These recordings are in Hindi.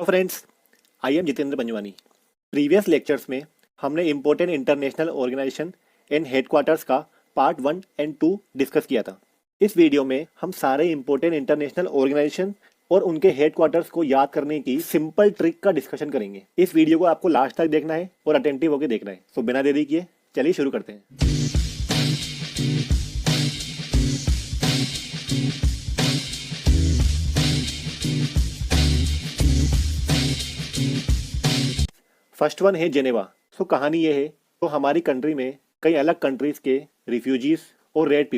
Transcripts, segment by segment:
Friends, I am Jitendra Panjwani. Previous lectures में हमने important international organization and headquarters का पार्ट 1 एंड 2 डिस्कस किया था। इस वीडियो में हम सारे इम्पोर्टेंट इंटरनेशनल ऑर्गेनाइजेशन और उनके हेडक्वार्टर्स को याद करने की सिंपल ट्रिक का डिस्कशन करेंगे। इस वीडियो को आपको लास्ट तक देखना है और अटेंटिव होकर देखना है। तो बिना देरी किए चलिए शुरू करते हैं। फर्स्ट वन है जेनेवा। तो कहानी ये है, तो हमारी कंट्री में कई अलग कंट्रीज के रिफ्यूजीज और रेड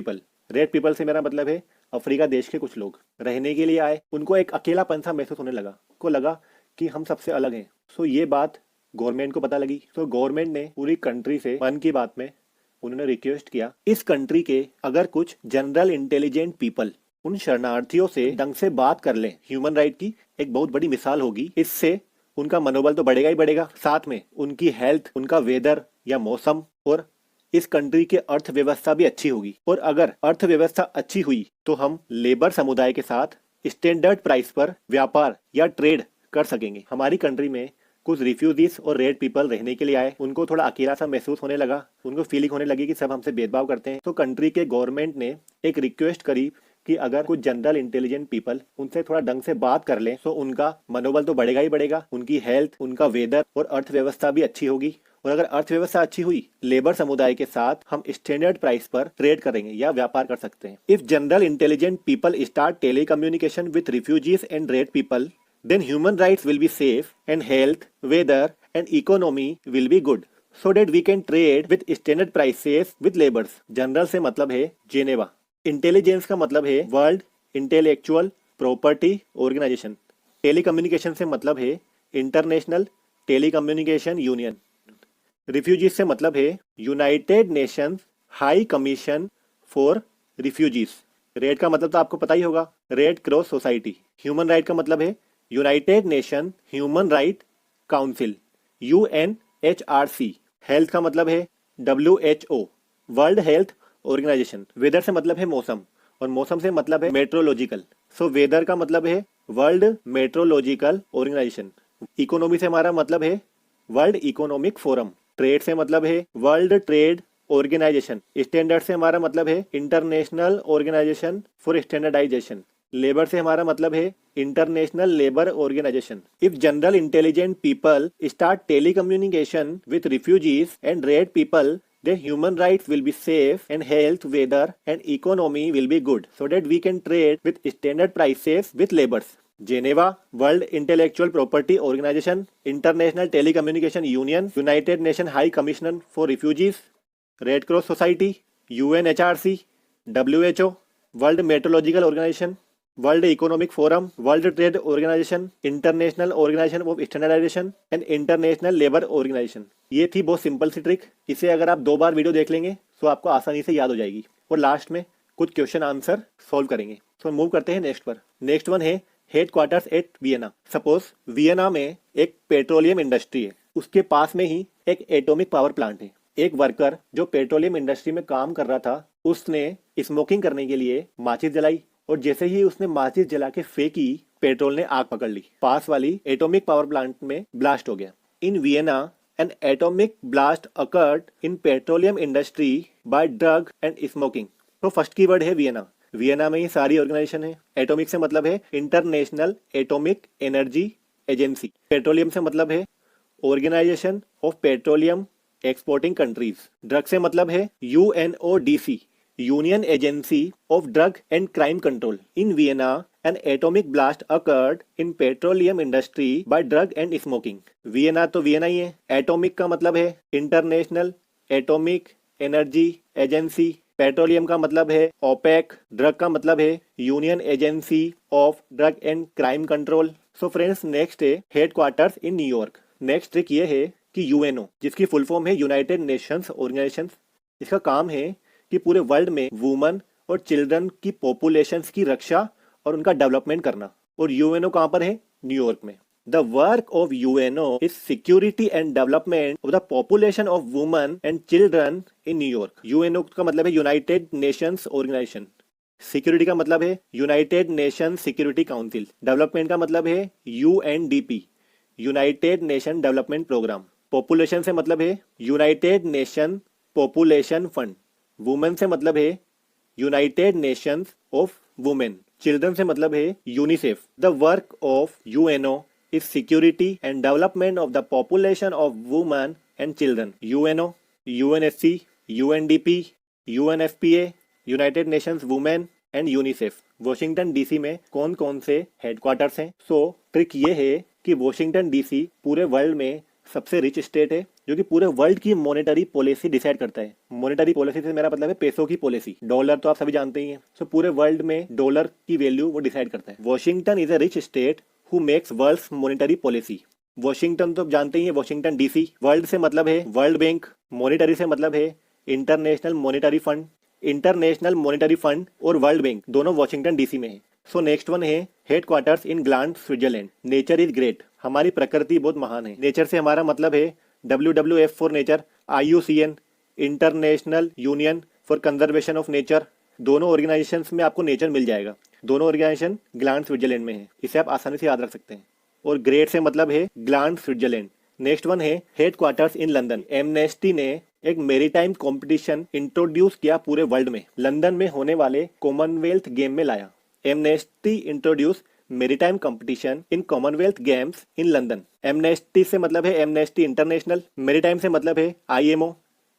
पीपल से मेरा मतलब है अफ्रीका देश के कुछ लोग रहने के लिए आए। उनको एक अकेलापन सा महसूस होने लगा। को लगा कि हम सबसे अलग हैं। सो ये बात गवर्नमेंट को पता लगी। तो गवर्नमेंट ने पूरी कंट्री से मन की बात में उन्होंने रिक्वेस्ट किया, इस कंट्री के अगर कुछ जनरल इंटेलिजेंट पीपल उन शरणार्थियों से ढंग से बात कर लें, ह्यूमन राइट की एक बहुत बड़ी मिसाल होगी। इससे उनका मनोबल तो बढ़ेगा ही बढ़ेगा, साथ में उनकी हेल्थ, उनका वेदर या मौसम और इस कंट्री की अर्थव्यवस्था भी अच्छी होगी। और अगर अर्थव्यवस्था अच्छी हुई तो हम लेबर समुदाय के साथ स्टैंडर्ड प्राइस पर व्यापार या ट्रेड कर सकेंगे। हमारी कंट्री में कुछ रिफ्यूजीज और रेड पीपल रहने के लिए आए। उनको थोड़ा अकेला सा महसूस होने लगा। उनको फीलिंग होने लगी कि सब हमसे भेदभाव करते हैं। तो कंट्री के गवर्नमेंट ने एक रिक्वेस्ट करी कि अगर कुछ जनरल इंटेलिजेंट पीपल उनसे थोड़ा ढंग से बात कर लें तो उनका मनोबल तो बढ़ेगा ही बढ़ेगा, उनकी हेल्थ, उनका वेदर और अर्थव्यवस्था भी अच्छी होगी। और अगर अर्थव्यवस्था अच्छी हुई, लेबर समुदाय के साथ हम स्टैंडर्ड प्राइस पर ट्रेड करेंगे या व्यापार कर सकते हैं। If general intelligent people start telecommunication with refugees and red people, then human rights will be safe and health, weather and economy will be good so that we can trade with standard prices with laborers। General से मतलब है जेनेवा। इंटेलिजेंस का मतलब है world intellectual property organization. Telecommunication से मतलब है इंटरनेशनल टेलीकम्युनिकेशन यूनियन। रिफ्यूजीज से मतलब है united nations high commission for refugees. Red का मतलब तो आपको पता ही होगा, red cross society. Human right का मतलब है united nation human right council, UNHRC। Health का मतलब है WHO, world health organization. Weather से मतलब है मौसम, और मौसम से मतलब है मेट्रोलॉजिकल। सो वेदर का मतलब है वर्ल्ड मेट्रोलॉजिकल ऑर्गेनाइजेशन। इकोनॉमी से हमारा मतलब है वर्ल्ड इकोनॉमिक फोरम। ट्रेड से मतलब है वर्ल्ड ट्रेड ऑर्गेनाइजेशन। स्टैंडर्ड से हमारा मतलब है international organization for standardization. Labour से हमारा मतलब है international labour organization. If general intelligent people start telecommunication with refugees and red people, then human rights will be safe and health, weather and economy will be good so that we can trade with standard prices with laborers। Geneva, World Intellectual Property Organization, International Telecommunication Union, United Nations High Commissioner for Refugees, Red Cross Society, UNHRC, WHO, World Meteorological Organization, world economic forum, world trade organization, international organization of standardization and international labour organization. ये थी बहुत सिंपल सी ट्रिक। इसे अगर आप 2 बार वीडियो देख लेंगे तो आपको आसानी से याद हो जाएगी। और लास्ट में कुछ क्वेश्चन आंसर सॉल्व करेंगे। तो मूव करते हैं नेक्स्ट पर। नेक्स्ट वन है headquarters eight Vienna. Suppose Vienna में एक पेट्रोलियम इंडस्ट्री है, उसके पास में ही एक एटॉमिक पावर प्लांट है। एक वर्कर जो पेट्रोलियम इंडस्ट्री में काम कर रहा था, उसने स्मोकिंग करने के लिए माचिस जलाई, और जैसे ही उसने माचिस जला के फेंकी, पेट्रोल ने आग पकड़ ली। पास वाली एटॉमिक पावर प्लांट में ब्लास्ट हो गया। In Vienna an atomic blast occurred in petroleum industry by drug and smoking. तो फर्स्ट कीवर्ड है वियना। वियना में ही सारी ऑर्गेनाइजेशन है। एटॉमिक से मतलब है international atomic energy agency. Petroleum से मतलब है organization of petroleum exporting countries. Drug से मतलब है UNODC, Union Agency of Drug and Crime Control। In Vienna, an atomic blast occurred in petroleum industry by drug and smoking। Vienna तो वियना ही है। एटॉमिक का मतलब है international atomic energy agency. Petroleum का मतलब है ओपेक। ड्रग का मतलब है union agency of drug and crime control. So friends, next है headquarters in New York. Next trick ये है कि UNO, जिसकी फुल फॉर्म है यूनाइटेड नेशंस ऑर्गेनाइजेशन, इसका काम है कि पूरे वर्ल्ड में वुमन और चिल्ड्रन की पॉपुलेशंस की रक्षा और उनका डेवलपमेंट करना। और UNO कहाँ पर है? न्यूयॉर्क में। The work of UNO is security and development of the population of woman and children in New York. UNO का मतलब है यूनाइटेड नेशंस ऑर्गेनाइजेशन। सिक्योरिटी का मतलब है united nation security council. Development का मतलब है UNDP, united nation development programme. Population से मतलब है united nation population fund. Women से मतलब है united nations of women. Children से मतलब है UNICEF. The work of UNO is security and development of the population of women and children. UNO, UNSC, UNDP, UNFPA, united nations women and UNICEF. Washington DC में कौन कौन से हेडक्वार्टर्स हैं? सो ट्रिक ये है कि वॉशिंगटन डीसी पूरे वर्ल्ड में सबसे रिच स्टेट है जो कि पूरे वर्ल्ड की मॉनेटरी पॉलिसी डिसाइड करता है। मॉनेटरी पॉलिसी से मेरा मतलब है पैसों की पॉलिसी। डॉलर तो आप सभी जानते ही हैं। सो पूरे वर्ल्ड में डॉलर की वैल्यू वो डिसाइड करता है। Washington is a rich state who makes world's monetary policy. Washington तो आप जानते ही हैं, वॉशिंगटन डीसी। वर्ल्ड से मतलब है वर्ल्ड बैंक, मॉनेटरी से मतलब है international monetary fund. International monetary fund और वर्ल्ड बैंक दोनों वॉशिंगटन डीसी में है। सो नेक्स्ट वन है headquarters in gland, Switzerland. Nature is great. हमारी प्रकृति बहुत महान है। नेचर से हमारा मतलब है WWF for nature, IUCN international union for conservation of nature. दोनों ऑर्गेनाइजेशंस में आपको नेचर मिल जाएगा। दोनों ऑर्गेनाइजेशन ग्लांड, स्विट्जरलैंड में है। इसे आप आसानी से याद रख सकते हैं। और ग्रेट से मतलब है ग्लांड, स्विट्जरलैंड। नेक्स्ट वन है हेडक्वार्टर्स इन लंदन। एमनेस्टी ने एक मेरीटाइम कंपटीशन इंट्रोड्यूस किया पूरे वर्ल्ड में। लंदन में होने वाले कॉमनवेल्थ गेम में लाया। Amnesty introduce maritime competition in commonwealth games in London. Amnesty से मतलब है एमनेस्टी इंटरनेशनल। मेरीटाइम से मतलब है IMO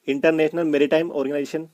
international maritime organization.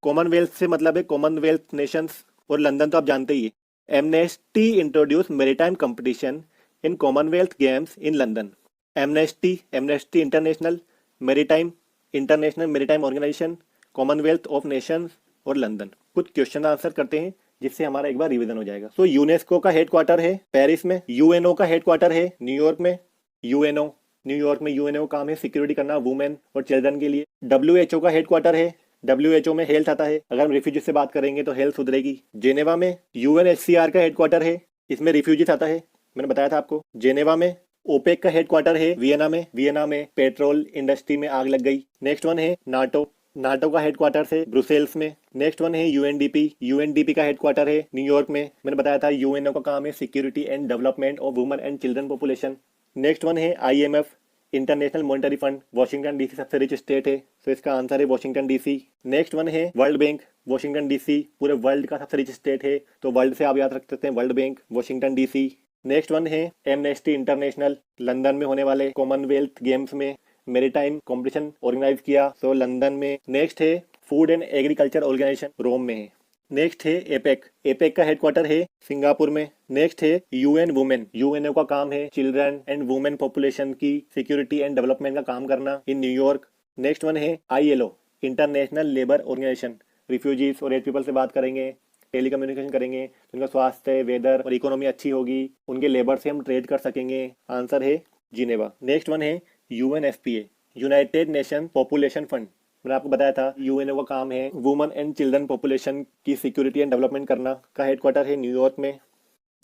Commonwealth से मतलब है कॉमनवेल्थ नेशंस। और लंदन तो आप जानते ही है। Amnesty introduce maritime competition in commonwealth games in London. Amnesty, amnesty international, maritime international maritime organization, commonwealth of nations और लंदन। कुछ क्वेश्चन आंसर करते हैं जिससे हमारा एक बार रिवीजन हो जाएगा। तो यूनेस्को का हेडक्वार्टर है पेरिस में। यूएनओ का हेडक्वार्टर है न्यूयॉर्क में। यूएनओ, न्यूयॉर्क में यूएनओ काम है सिक्योरिटी करना वुमेन और चिल्ड्रन के लिए। WHO का हेडक्वार्टर है। WHO में हेल्थ आता है। अगर हम रिफ्यूजी से बात करेंगे तो हेल्थ सुधरेगी। जेनेवा में UNHCR का हेडक्वार्टर है। इसमें रिफ्यूजीज आता है, मैंने बताया था आपको। जेनेवा में ओपेक का हेडक्वार्टर है वियना में। वियना में पेट्रोल इंडस्ट्री में आग लग गई। नेक्स्ट वन है नाटो। नाटो का हेडक्वार्टर है ब्रुसेल्स में। नेक्स्ट वन है UNDP। UNDP का हेडक्वार्टर है न्यूयॉर्क में। मैंने बताया था यूएनओ का काम है security and development of women and children population. Next one है IMF international monetary fund. Washington DC सबसे रिच स्टेट है, तो इसका आंसर है वॉशिंगटन डीसी। नेक्स्ट वन है वर्ल्ड बैंक। वॉशिंगटन डीसी पूरे वर्ल्ड का सबसे रिच स्टेट है, तो वर्ल्ड से आप याद रख सकते हैं world bank, Washington DC. Next one है एमनेस्टी इंटरनेशनल। लंदन में होने वाले कॉमनवेल्थ गेम्स में मेरीटाइम कॉम्पिटिशन ऑर्गेनाइज किया, तो लंदन में। नेक्स्ट है फूड एंड एग्रीकल्चर ऑर्गेनाइजेशन, रोम में है। नेक्स्ट है एपेक। एपेक का हेडक्वार्टर है सिंगापुर में। नेक्स्ट है UN वुमेन। यूएनओ का काम है चिल्ड्रन एंड वुमेन पॉपुलेशन की सिक्योरिटी एंड डेवलपमेंट का काम करना इन न्यूयॉर्क। नेक्स्ट वन है ILO international labour organization. Refugees और रेड पीपल से बात करेंगे, टेलीकम्युनिकेशन करेंगे, तो उनका स्वास्थ्य, वेदर और इकोनॉमी अच्छी होगी, उनके लेबर से हम ट्रेड कर सकेंगे। आंसर है जिनेवा। नेक्स्ट वन है UNFPA United nation population fund. मैंने आपको बताया था यूएनओ का काम है वुमेन एंड चिल्ड्रन पॉपुलेशन की सिक्योरिटी एंड डेवलपमेंट करना। का हेडक्वार्टर है न्यूयॉर्क में।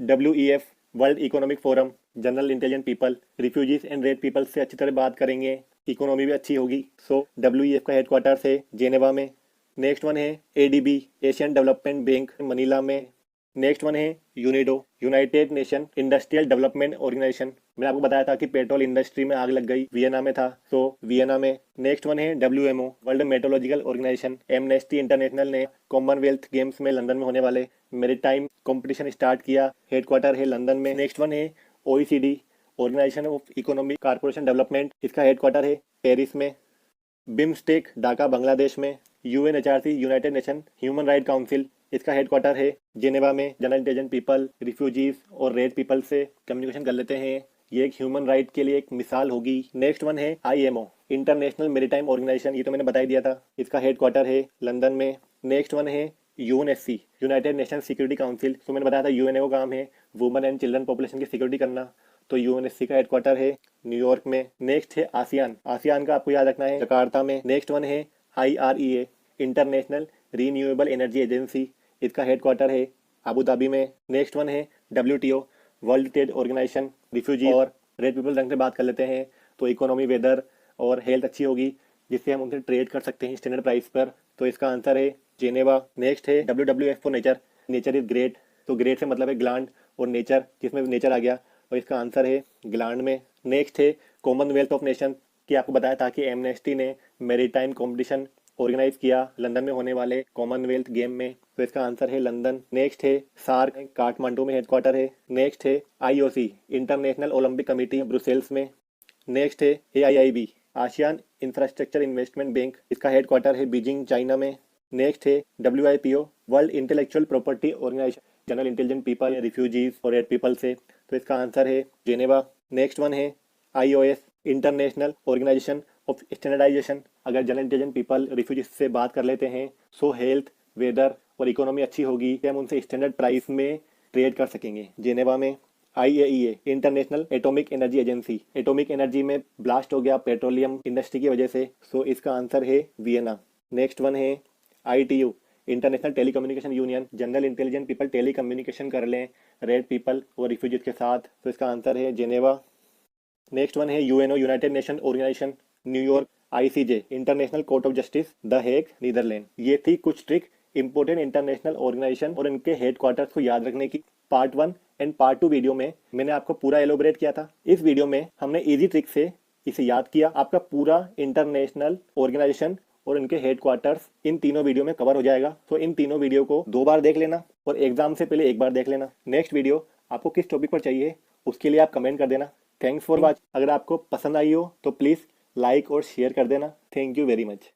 WEF world economic forum, general intelligent people, refugees and red people से अच्छी तरह बात करेंगे, इकोनॉमी भी अच्छी होगी। सो WEF का हेडक्वार्टर है जेनेवा में। नेक्स्ट वन है ADB Asian development bank, Manila में। नेक्स्ट वन है UNIDO united nation industrial development organization. मैंने आपको बताया था कि पेट्रोल इंडस्ट्री में आग लग गई, वियना में था, तो वियना में। नेक्स्ट वन है WMO world metrological organization. Amnesty international ने कॉमनवेल्थ गेम्स में लंदन में होने वाले मेरीटाइम कंपटीशन स्टार्ट किया, हेडक्वार्टर है लंदन में। नेक्स्ट वन है OECD organization of economic corporation development, इसका हेडक्वार्टर है पेरिस में। बिम्स्टेक ढाका बांग्लादेश में। UNHRC united nation human right council, इसका हेडक्वार्टर है जेनेवा में। जनरल इंटेलिजेंट पीपल, रिफ्यूजीज और रेड पीपल से कम्युनिकेशन कर लेते हैं, ये एक ह्यूमन राइट के लिए एक मिसाल होगी। नेक्स्ट वन है IMO इंटरनेशनल मेरीटाइम ऑर्गेनाइजेशन, ये तो मैंने बता ही दिया था, इसका हेडक्वार्टर है लंदन में। नेक्स्ट वन है UNSC United nation security council, तो मैंने बताया था UNO का काम है वुमेन एंड चिल्ड्रन पॉपुलेशन की सिक्योरिटी करना, तो UNSC का हेडक्वार्टर है न्यूयॉर्क में। नेक्स्ट है आसियान। आसियान का आपको याद रखना है जकार्ता में। नेक्स्ट वन है IREA international renewable energy agency, इसका हेडक्वार्टर है अबू धाबी में। नेक्स्ट वन है WTO world trade organization. Refugee और रेड पीपल ढंग से बात कर लेते हैं, तो इकोनॉमी, वेदर और हेल्थ अच्छी होगी, जिससे हम उनसे ट्रेड कर सकते हैं स्टैंडर्ड प्राइस पर, तो इसका आंसर है जेनेवा। नेक्स्ट है WWF for nature. Nature is great, तो ग्रेट से मतलब है ग्लांड और नेचर, जिसमें नेचर आ गया, और इसका आंसर है ग्लांड में। नेक्स्ट है कॉमनवेल्थ ऑफ नेशन, कि आपको बताया था कि एमनेस्टी ने मैरीटाइम कंपटीशन ऑर्गेनाइज किया लंदन में होने वाले कॉमनवेल्थ गेम में, तो इसका आंसर है लंदन। नेक्स्ट है सार्क, काठमांडू में हेडक्वार्टर है। नेक्स्ट है IOC, international olympic committee, Brussels में। नेक्स्ट है AIIB, ASEAN infrastructure investment bank, इसका हेडक्वार्टर है बीजिंग, चाइना में। नेक्स्ट है WIPO, world intellectual property organization, general intelligent people, refugees और रेड पीपल से, तो इसका आंसर है जेनेवा। नेक्स्ट वन है IOS, international organization of standardization, अगर जनरल इंटेलिजेंट पीपल रिफ्यूजीज से बात कर लेते हैं सो हेल्थ, वेदर और इकोनॉमी अच्छी होगी, हम उनसे स्टैंडर्ड प्राइस में ट्रेड कर सकेंगे जेनेवा में। IAEA, international atomic energy agency, atomic energy में ब्लास्ट हो गया पेट्रोलियम इंडस्ट्री की वजह से, सो इसका आंसर है वियना। नेक्स्ट वन है ITU, international telecommunication union, general intelligent people telecommunication कर लें रेड पीपल और रिफ्यूजीज के साथ, तो इसका आंसर है जेनेवा। नेक्स्ट वन है UNO, united nation organization, New York. ICJ, international court of justice, the Hague, Netherland. ये थी कुछ ट्रिक इंपोर्टेंट इंटरनेशनल ऑर्गेनाइजेशन और इनके हेडक्वार्टर्स को याद रखने की। पार्ट 1 एंड पार्ट 2 वीडियो में मैंने आपको पूरा एलोबरेट किया था। इस वीडियो में हमने इजी ट्रिक से इसे याद किया। आपका पूरा इंटरनेशनल ऑर्गेनाइजेशन और इनके हेडक्वार्टर्स इन तीनों वीडियो में कवर हो जाएगा, तो इन तीनों वीडियो को 2 बार देख लेना और एग्जाम से पहले 1 बार देख लेना। नेक्स्ट वीडियो आपको किस टॉपिक पर चाहिए उसके लिए आप कमेंट कर देना। Thanks for watch. अगर आपको पसंद आई हो तो प्लीज़ लाइक और शेयर कर देना। Thank you very much.